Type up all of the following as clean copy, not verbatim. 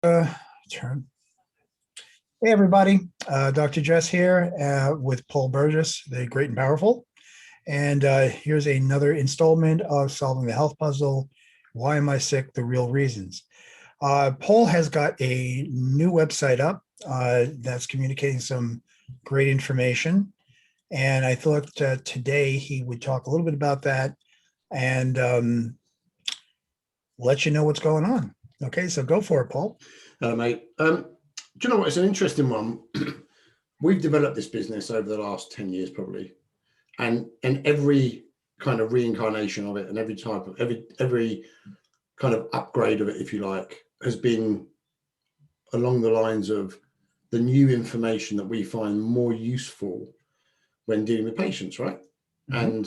Uh, turn. Hey, everybody. Dr. Jess here with Paul Burgess, the Great and Powerful. And here's another installment of Solving the Health Puzzle. Why am I sick? The real reasons. Paul has got a new website up that's communicating some great information. And I thought today he would talk a little bit about that and let you know what's going on. Okay, so go for it, Paul. Hello, mate. Do you know what? It's an interesting one. We've developed this business over the last 10 years, probably, and every kind of reincarnation of it, and every type of every kind of upgrade of it, if you like, has been along the lines of the new information that we find more useful when dealing with patients, right? Mm-hmm.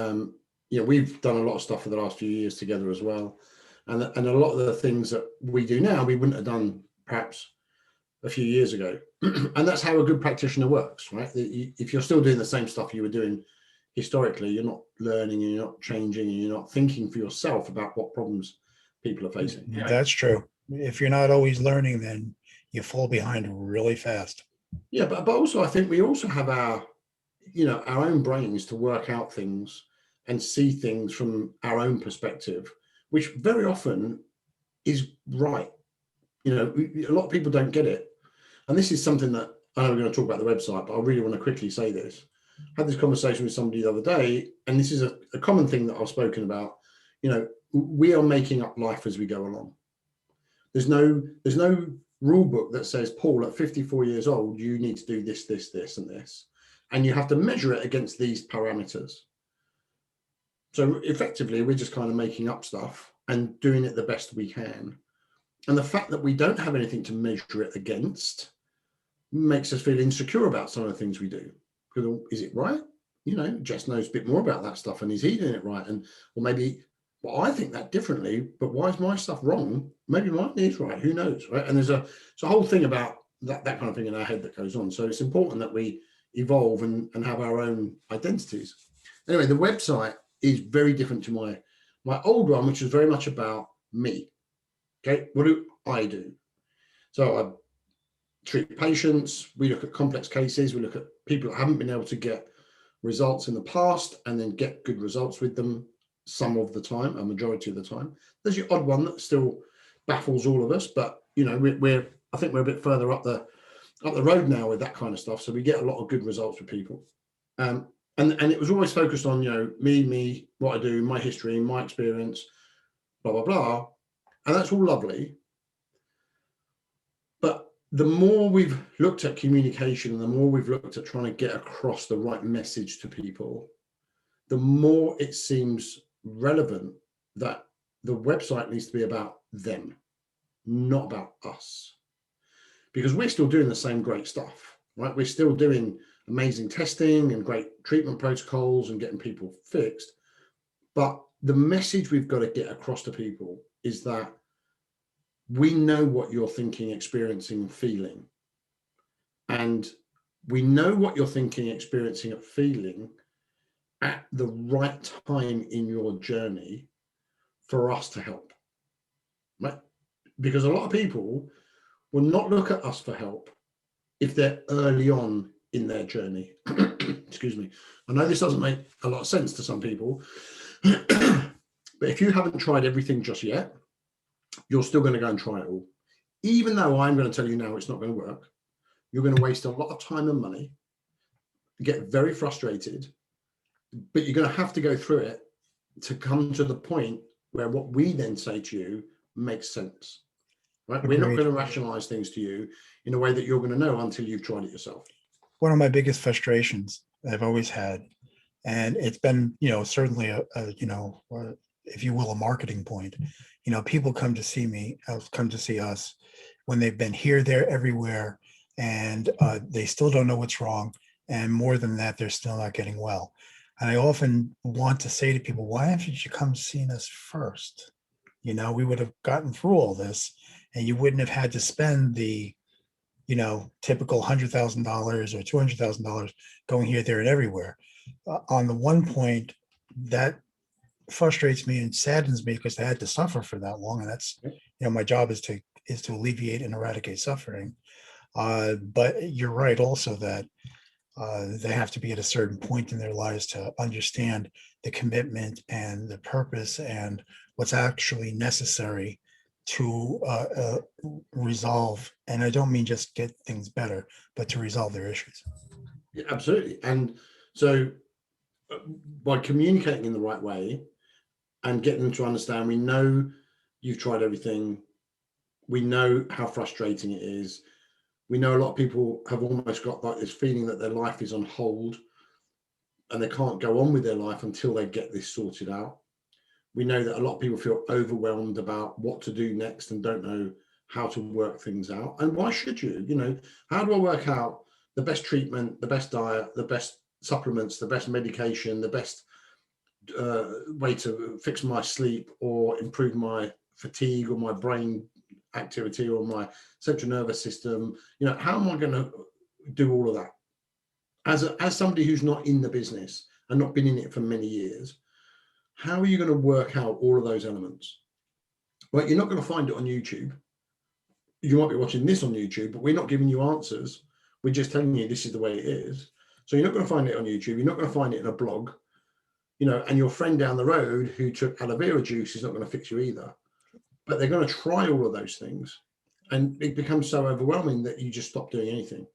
And we've done a lot of stuff for the last few years together as well. And a lot of the things that we do now, we wouldn't have done perhaps a few years ago. And that's how a good practitioner works, right? If you're still doing the same stuff you were doing historically, you're not learning and you're not changing and you're not thinking for yourself about what problems people are facing. That's true. If you're not always learning, then you fall behind really fast. Yeah, but also I think we also have our own brains to work out things and see things from our own perspective, which very often is right. A lot of people don't get it. And this is something that I know we're going to talk about the website, but I really want to quickly say this. I had this conversation with somebody the other day, and this is a common thing that I've spoken about. We are making up life as we go along. There's no rule book that says, Paul, at 54 years old, you need to do this, this, this, and this. And you have to measure it against these parameters. So effectively, we're just kind of making up stuff and doing it the best we can. And the fact that we don't have anything to measure it against makes us feel insecure about some of the things we do. Because is it right? Jess knows a bit more about that stuff, and is he doing it right? Or maybe, well, I think that differently, but why is my stuff wrong? Maybe mine is right. Who knows, right? And there's a whole thing about that kind of thing in our head that goes on. So it's important that we evolve and have our own identities. Anyway, the website is very different to my old one, which was very much about me. Okay, what do I do? So I treat patients, we look at complex cases, we look at people that haven't been able to get results in the past and then get good results with them some of the time, a majority of the time. There's your odd one that still baffles all of us, but I think we're a bit further up the road now with that kind of stuff. So we get a lot of good results with people. And it was always focused on, me, what I do, my history, my experience, blah, blah, blah. And that's all lovely. But the more we've looked at communication and the more we've looked at trying to get across the right message to people, the more it seems relevant that the website needs to be about them, not about us. Because we're still doing the same great stuff, right? We're still doing amazing testing and great treatment protocols and getting people fixed. But the message we've got to get across to people is that we know what you're thinking, experiencing, and feeling. And we know what you're thinking, experiencing, and feeling at the right time in your journey for us to help. Right? Because a lot of people will not look at us for help if they're early on in their journey. Excuse me. I know this doesn't make a lot of sense to some people, but if you haven't tried everything just yet, you're still going to go and try it all. Even though I'm going to tell you now it's not going to work, you're going to waste a lot of time and money, get very frustrated, but you're going to have to go through it to come to the point where what we then say to you makes sense. Right? Agreed. We're not going to rationalize things to you in a way that you're going to know until you've tried it yourself. One of my biggest frustrations I've always had, and it's been, certainly if you will, a marketing point. People come to see me, come to see us when they've been here, there, everywhere, and they still don't know what's wrong. And more than that, they're still not getting well. And I often want to say to people, why haven't you come seeing us first? We would have gotten through all this and you wouldn't have had to spend the, typical $100,000 or $200,000 going here, there, and everywhere. On the one point, that frustrates me and saddens me because I had to suffer for that long. And that's, my job is to is to alleviate and eradicate suffering. But you're right also that they have to be at a certain point in their lives to understand the commitment and the purpose and what's actually necessary to resolve. And I don't mean just get things better, but to resolve their issues. Yeah, absolutely. And so by communicating in the right way and getting them to understand, we know you've tried everything. We know how frustrating it is. We know a lot of people have almost got like this feeling that their life is on hold and they can't go on with their life until they get this sorted out. We know that a lot of people feel overwhelmed about what to do next and don't know how to work things out. And why should you? You know, how do I work out the best treatment, the best diet, the best supplements, the best medication, the best way to fix my sleep or improve my fatigue or my brain activity or my central nervous system? You know, how am I going to do all of that as somebody who's not in the business and not been in it for many years? How are you going to work out all of those elements? Well, you're not going to find it on YouTube. You might be watching this on YouTube, but we're not giving you answers. We're just telling you this is the way it is. So you're not going to find it on YouTube. You're not going to find it in a blog, you know, and your friend down the road who took aloe vera juice is not going to fix you either. But they're going to try all of those things. And it becomes so overwhelming that you just stop doing anything.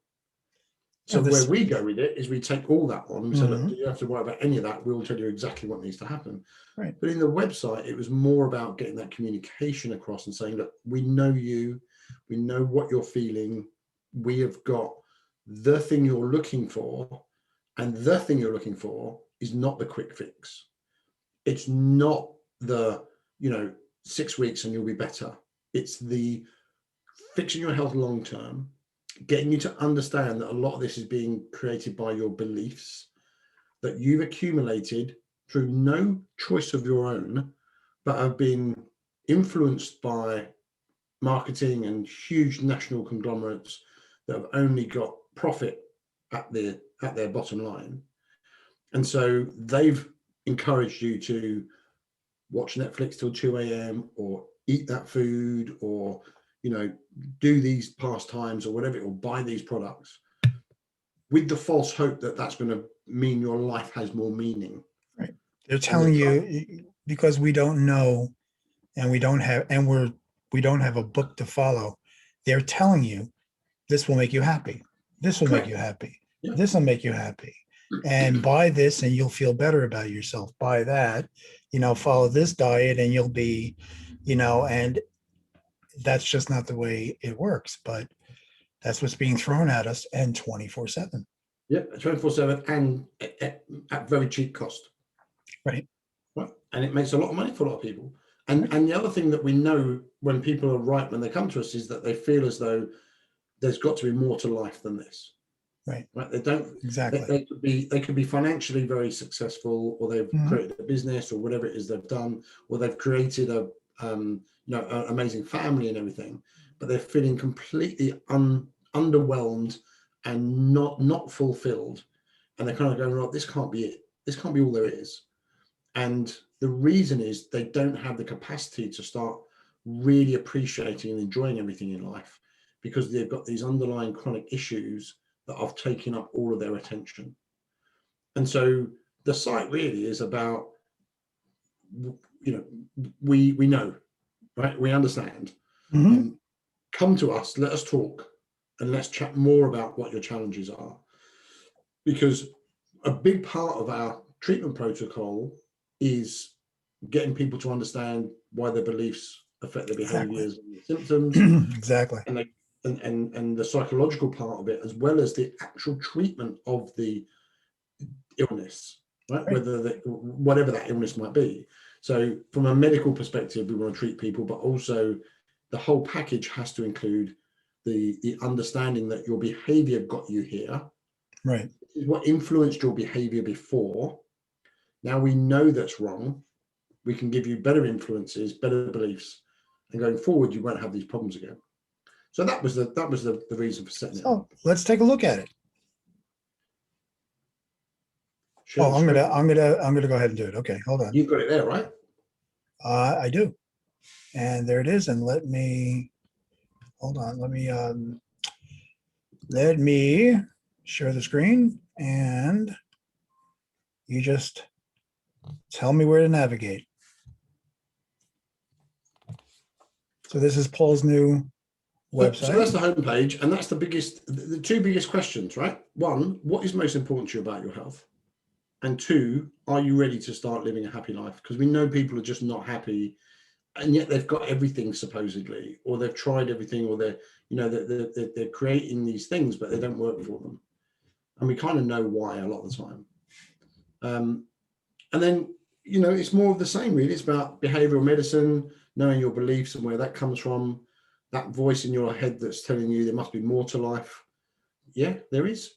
So where we go with it is we take all that on. So look, you don't have to worry about any of that. We'll tell you exactly what needs to happen. Right. But in the website, it was more about getting that communication across and saying, look, we know you, we know what you're feeling. We have got the thing you're looking for, and the thing you're looking for is not the quick fix. It's not the, 6 weeks and you'll be better. It's the fixing your health long term, getting you to understand that a lot of this is being created by your beliefs that you've accumulated through no choice of your own, but have been influenced by marketing and huge national conglomerates that have only got profit at their bottom line. And so they've encouraged you to watch Netflix till 2 a.m. or eat that food or, do these pastimes or whatever, or buy these products with the false hope that that's going to mean your life has more meaning. Right. They're telling you because we don't know and we don't have a book to follow. They're telling you this will make you happy. This will make you happy. Yeah. This will make you happy. And buy this and you'll feel better about yourself. Buy that, follow this diet and you'll be, and that's just not the way it works. But that's what's being thrown at us, and 24/7. Yeah, 24/7 and at very cheap cost. Right. And it makes a lot of money for a lot of people. And the other thing that we know when people are right when they come to us is that they feel as though there's got to be more to life than this. Right. They don't exactly. They could be financially very successful, or they've created a business, or whatever it is they've done, or they've created an amazing family and everything, but they're feeling completely underwhelmed and not fulfilled, and they're kind of going, "Right, this can't be it. This can't be all there is." And the reason is they don't have the capacity to start really appreciating and enjoying everything in life because they've got these underlying chronic issues that have taken up all of their attention. And so the site really is about, we know, right? We understand. Come to us, let us talk, and let's chat more about what your challenges are. Because a big part of our treatment protocol is getting people to understand why their beliefs affect their behaviors and their symptoms. Exactly. And the psychological part of it, as well as the actual treatment of the illness, right? Whatever that illness might be. So from a medical perspective, we want to treat people, but also the whole package has to include the understanding that your behavior got you here. Right. This is what influenced your behavior before. Now we know that's wrong. We can give you better influences, better beliefs, and going forward, you won't have these problems again. So that was the reason for setting it up. Let's take a look at it. Sure. I'm gonna go ahead and do it. Okay, hold on. You've got it there, right? I do, and there it is. And let me hold on. Let me share the screen, and you just tell me where to navigate. So this is Paul's new website. So that's the homepage, and that's the two biggest questions, right? One, what is most important to you about your health? And two, are you ready to start living a happy life? Because we know people are just not happy, and yet they've got everything supposedly, or they've tried everything, or they're creating these things, but they don't work for them. And we kind of know why a lot of the time. And then, it's more of the same, really. It's about behavioral medicine, knowing your beliefs and where that comes from, that voice in your head that's telling you there must be more to life. Yeah, there is.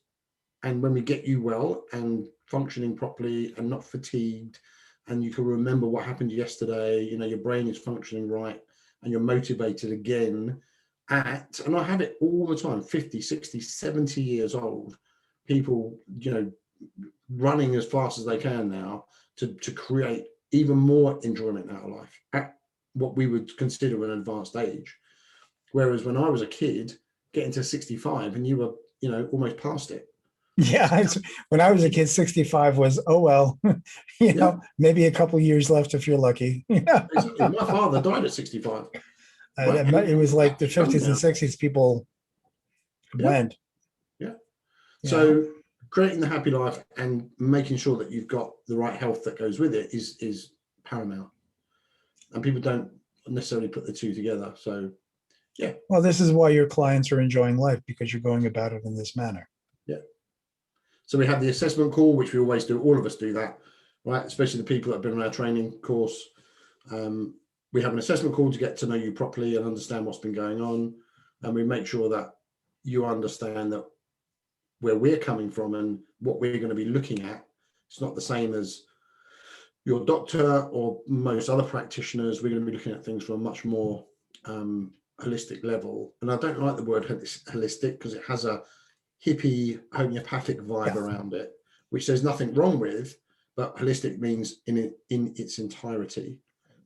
And when we get you well and functioning properly and not fatigued, and you can remember what happened yesterday, your brain is functioning right, and you're motivated again and I have it all the time, 50, 60, 70 years old, people, running as fast as they can now to create even more enjoyment out of life at what we would consider an advanced age. Whereas when I was a kid, getting to 65 and you were, almost past it. Yeah, when I was a kid, 65 was, oh, well, maybe a couple years left if you're lucky. Exactly. My father died at 65. Right? It was like the 50s and 60s, people went. Yeah. So creating the happy life and making sure that you've got the right health that goes with it is paramount. And people don't necessarily put the two together. So, yeah. Well, this is why your clients are enjoying life, because you're going about it in this manner. Yeah. So we have the assessment call, which we always do. All of us do that, right? Especially the people that have been on our training course. We have an assessment call to get to know you properly and understand what's been going on. And we make sure that you understand that where we're coming from and what we're going to be looking at, it's not the same as your doctor or most other practitioners. We're going to be looking at things from a much more holistic level. And I don't like the word holistic because it has a hippie homeopathic vibe around it, which there's nothing wrong with, but holistic means in its entirety.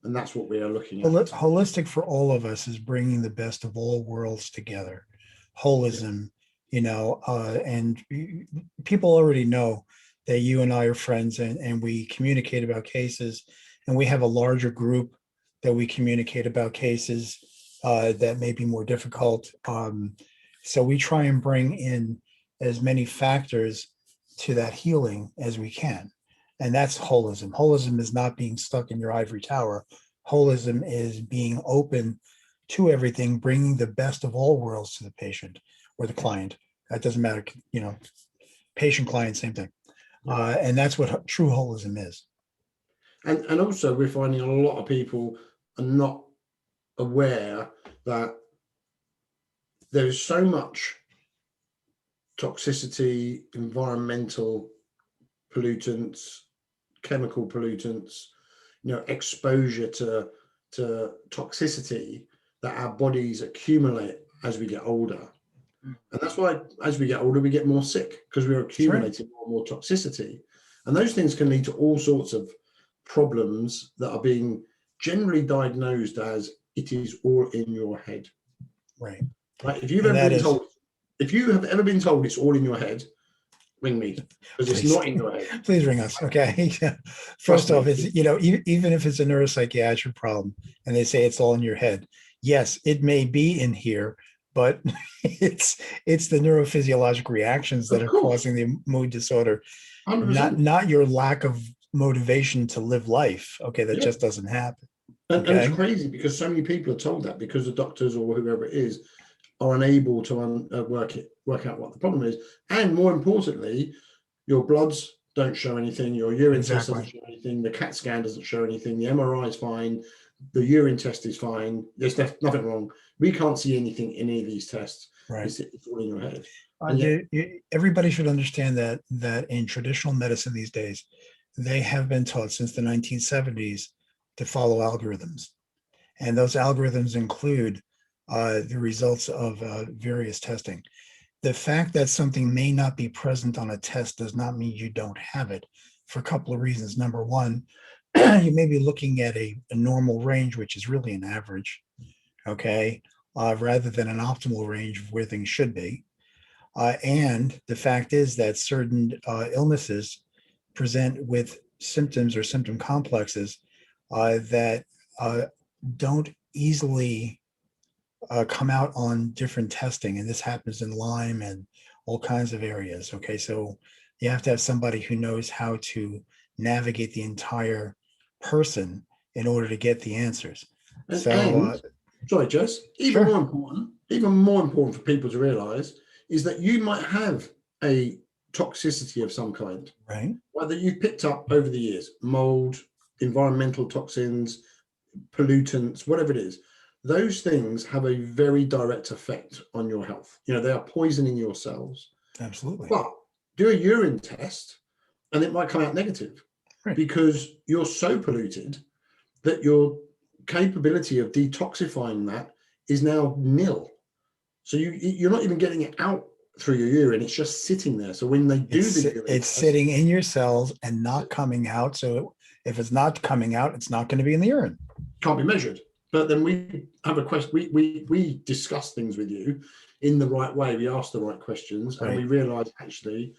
And that's what we are looking at. Holistic for all of us is bringing the best of all worlds together. Holism, and people already know that you and I are friends, and we communicate about cases, and we have a larger group that we communicate about cases that may be more difficult. So we try and bring in as many factors to that healing as we can. And that's holism. Holism is not being stuck in your ivory tower. Holism is being open to everything, bringing the best of all worlds to the patient or the client. That doesn't matter, patient, client, same thing. And that's what true holism is. And also we're finding a lot of people are not aware that there's so much toxicity, environmental pollutants, chemical pollutants, exposure to toxicity that our bodies accumulate as we get older. And that's why as we get older, we get more sick, because we're accumulating more and more toxicity. And those things can lead to all sorts of problems that are being generally diagnosed as it is all in your head. Right. Like if you have ever been told it's all in your head, ring me, because it's not in your head. Please ring us. Okay. First off, it's, even if it's a neuropsychiatric problem and they say it's all in your head, yes, it may be in here, but it's the neurophysiologic reactions that are causing the mood disorder, 100%. Not your lack of motivation to live life. Okay, that just doesn't happen. And it's crazy because so many people are told that because the doctors or whoever it is are unable to work out what the problem is. And more importantly, your bloods don't show anything, your urine test doesn't show anything, the CAT scan doesn't show anything, the MRI is fine, the urine test is fine, there's nothing wrong. We can't see anything in any of these tests. Right. It's all in your head. Everybody should understand that in traditional medicine these days, they have been taught since the 1970s to follow algorithms. And those algorithms include the results of various testing. The fact that something may not be present on a test does not mean you don't have it, for a couple of reasons. Number one, you may be looking at a normal range, which is really an average. Okay. rather than an optimal range of where things should be. And the fact is that certain illnesses present with symptoms or symptom complexes that don't easily come out on different testing. And this happens in Lyme and all kinds of areas. Okay, so you have to have somebody who knows how to navigate the entire person in order to get the answers. And sorry, Jess, sure. even more important for people to realize is that you might have a toxicity of some kind, right? That you've picked up over the years, mold, environmental toxins, pollutants, whatever it is. Those things have a very direct effect on your health. They are poisoning your cells. Absolutely. But do a urine test and it might come out negative, right? Because you're so polluted that your capability of detoxifying that is now nil. So you're not even getting it out through your urine. It's just sitting there. So when they do the urine it's test, sitting in your cells and not coming out. So if it's not coming out, it's not going to be in the urine. Can't be measured. But then we have a question. We discuss things with you in the right way. We ask the right questions, right. And we realize actually,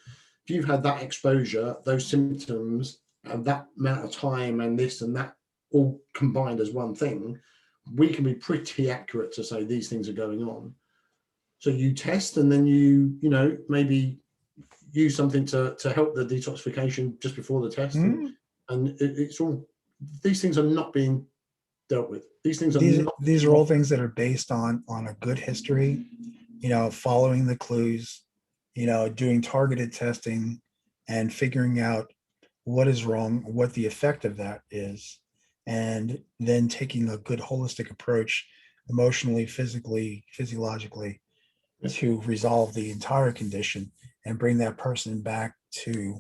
if you've had that exposure, those symptoms, and that amount of time, and this and that all combined as one thing, we can be pretty accurate to say these things are going on. So you test, and then you maybe use something to help the detoxification just before the test, and it's all, these things are not being dealt with. These are all things that are based on a good history, following the clues, doing targeted testing and figuring out what is wrong, what the effect of that is, and then taking a good holistic approach emotionally, physically, physiologically to resolve the entire condition and bring that person back to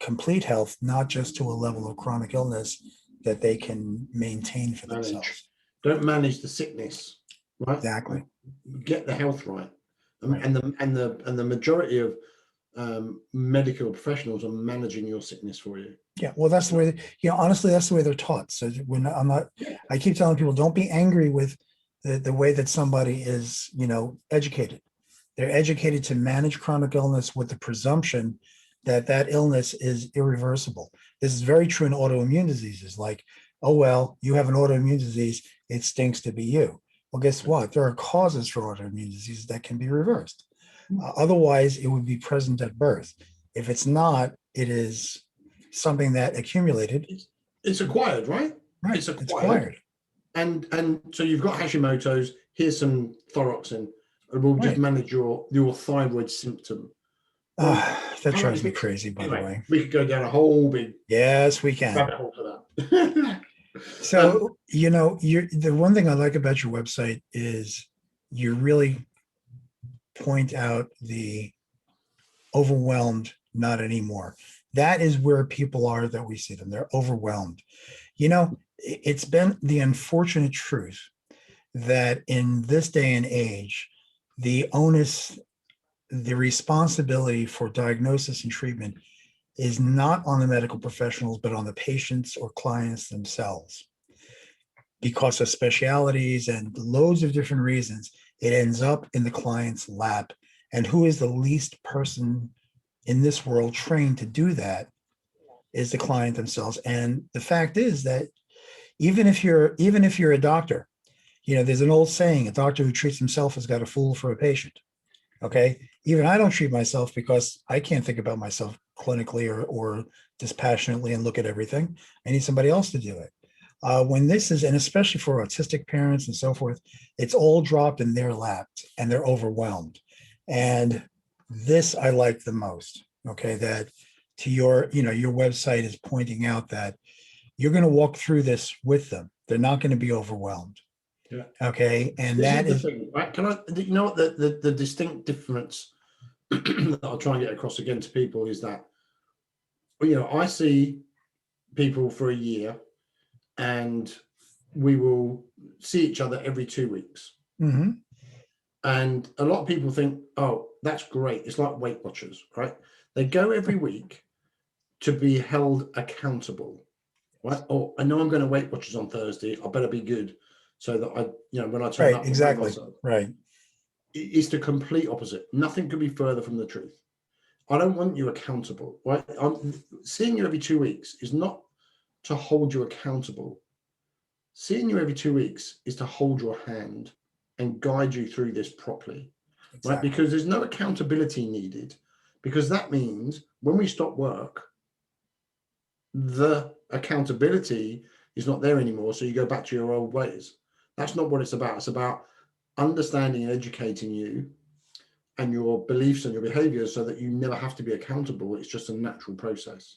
complete health, not just to a level of chronic illness that they can maintain for themselves. Don't manage the sickness, right? Exactly. Get the health right. And the majority of medical professionals are managing your sickness for you. Yeah, well, that's the way, honestly, that's the way they're taught. So I keep telling people, don't be angry with the way that somebody is, educated. They're educated to manage chronic illness with the presumption that illness is irreversible. This is very true in autoimmune diseases. Like, oh, well, you have an autoimmune disease, it stinks to be you. Well, guess what? There are causes for autoimmune diseases that can be reversed. Otherwise, it would be present at birth. If it's not, it is something that accumulated. It's acquired, right? Right. It's acquired. And so you've got Hashimoto's. Here's some thyroxine. And we'll just manage your thyroid symptom. That drives me crazy, by the way. We could go down a whole big we can. rabbit hole for that. So, the one thing I like about your website is you really point out the overwhelmed, not anymore. That is where people are that we see them. They're overwhelmed. It's been the unfortunate truth that in this day and age, the onus, the responsibility for diagnosis and treatment is not on the medical professionals, but on the patients or clients themselves. Because of specialities and loads of different reasons, it ends up in the client's lap. And who is the least person in this world trained to do that is the client themselves. And the fact is that even if you're a doctor, there's an old saying, a doctor who treats himself has got a fool for a patient. Okay. Even I don't treat myself because I can't think about myself clinically or dispassionately and look at everything. I need somebody else to do it. When this is, and especially for autistic parents and so forth, it's all dropped in their lap and they're overwhelmed. And this I like the most. Okay. That to your website is pointing out that you're going to walk through this with them. They're not going to be overwhelmed. Yeah. Okay. And this that is the thing, right? Can I, what the distinct difference that I'll try and get across again to people is that, I see people for a year and we will see each other every 2 weeks. Mm-hmm. And a lot of people think, oh, that's great. It's like Weight Watchers, right? They go every week to be held accountable, right? Oh, I know I'm going to Weight Watchers on Thursday. I better be good. so that I, when I turn Right, up and weigh exactly. myself. Right. It's the complete opposite. Nothing could be further from the truth. I don't want you accountable. Right? Seeing you every 2 weeks is not to hold you accountable. Seeing you every 2 weeks is to hold your hand and guide you through this properly, right? Exactly. Because there's no accountability needed, because that means when we stop work, the accountability is not there anymore. So you go back to your old ways. That's not what it's about. It's about understanding and educating you and your beliefs and your behaviors so that you never have to be accountable. It's just a natural process.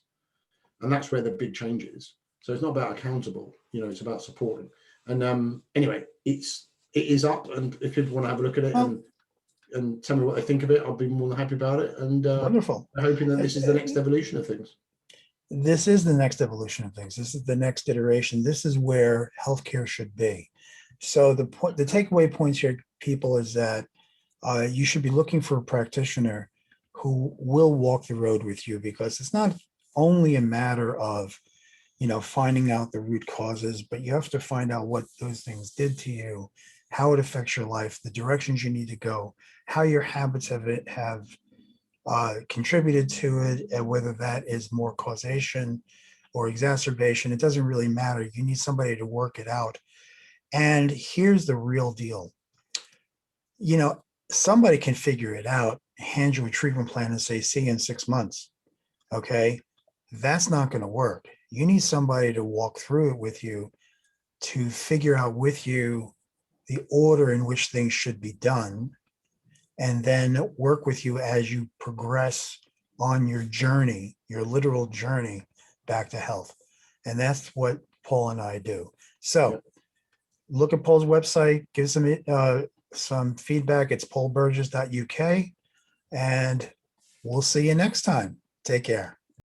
And that's where the big change is. So it's not about accountable, it's about supporting. And anyway, it is up. And if people want to have a look at it Well, and tell me what they think of it, I'll be more than happy about it. And wonderful. I'm hoping that Uh, this is the next evolution of things. This is the next evolution of things. This is the next iteration. This is where healthcare should be. So the takeaway points here, people, is that you should be looking for a practitioner who will walk the road with you, because it's not only a matter of, finding out the root causes, but you have to find out what those things did to you, how it affects your life, the directions you need to go, how your habits have contributed to it, and whether that is more causation or exacerbation. It doesn't really matter. You need somebody to work it out. And here's the real deal. Somebody can figure it out, hand you a treatment plan and say, see you in 6 months. Okay. That's not going to work. You need somebody to walk through it with you, to figure out with you the order in which things should be done, and then work with you as you progress on your journey, your literal journey back to health. And that's what Paul and I do. So look at Paul's website, give some feedback. It's paulburgess.uk, and we'll see you next time. Take care.